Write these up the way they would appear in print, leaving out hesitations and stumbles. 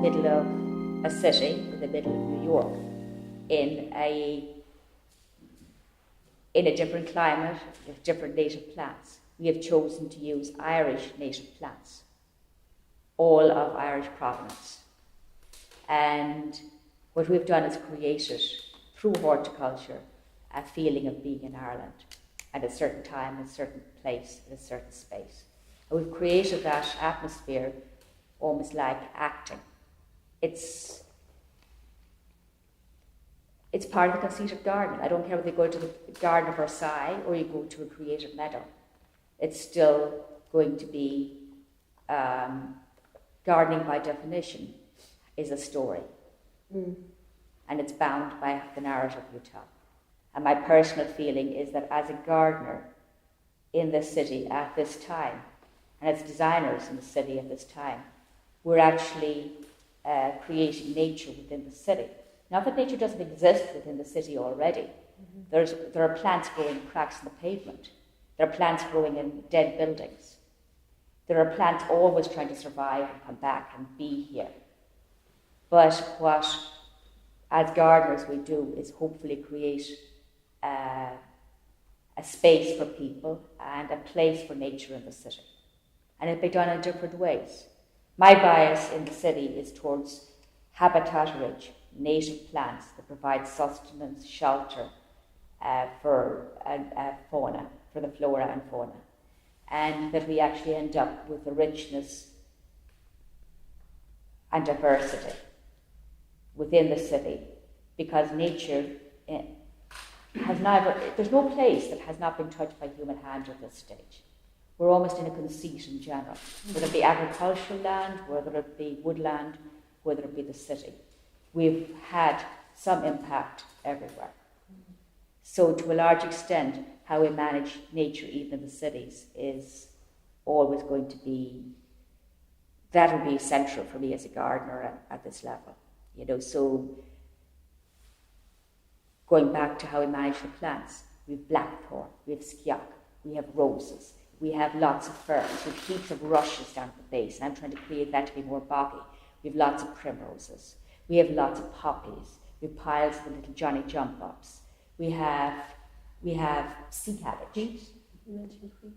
middle of a city, in the middle of New York, in a different climate, with different native plants. We have chosen to use Irish native plants, all of Irish provenance. And what we've done is created, through horticulture, a feeling of being in Ireland at a certain time, a certain place, in a certain space. And we've created that atmosphere almost like acting. It's part of the conceited garden. I don't care whether you go to the Garden of Versailles or you go to a creative meadow. It's still going to be, gardening by definition is a story. And it's bound by the narrative you tell. And my personal feeling is that as a gardener in this city at this time, and as designers in the city at this time, we're actually creating nature within the city. Not that nature doesn't exist within the city already. There are plants growing in cracks in the pavement. There are plants growing in dead buildings. There are plants always trying to survive and come back and be here. But what, as gardeners, we do is hopefully create a space for people and a place for nature in the city. And it'll be done in different ways. My bias in the city is towards habitat-rich, native plants that provide sustenance, shelter for fauna, for the flora and fauna. And that we actually end up with the richness and diversity within the city, because nature has never, there's no place that has not been touched by human hand at this stage. We're almost in a conceit in general, whether it be agricultural land, whether it be woodland, whether it be the city. We've had some impact everywhere. So to a large extent, how we manage nature even in the cities is always going to be, that will be central for me as a gardener at this level. You know, so going back to how we manage the plants, we have blackthorn, we have sciac, we have roses, we have lots of ferns, we have heaps of rushes down at the base, and I'm trying to create that to be more boggy. We have lots of primroses, we have lots of poppies, we have piles of the little Johnny jump ups, we have sea cabbage. Wheat? You mentioned wheat.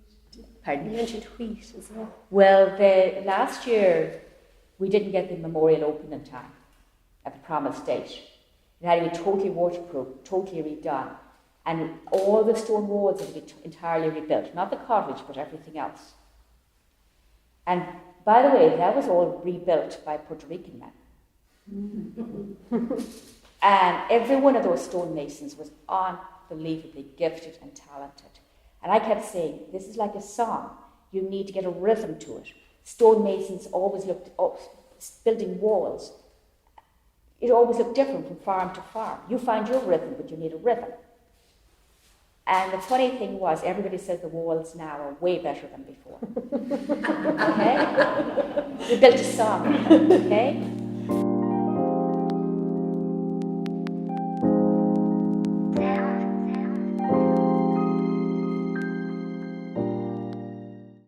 Pardon? You mentioned wheat as well. Well, last year we didn't get the memorial open in time at the promised date. It had to be totally waterproof, totally redone, and all the stone walls had to be entirely rebuilt. Not the cottage, but everything else. And by the way, that was all rebuilt by Puerto Rican men. And every one of those stonemasons was unbelievably gifted and talented. And I kept saying, this is like a song. You need to get a rhythm to it. Stonemasons always looked up, building walls. It always looked different from farm to farm. You find your rhythm, but you need a rhythm. And the funny thing was, everybody says the walls now are way better than before. Okay? We built a song, okay?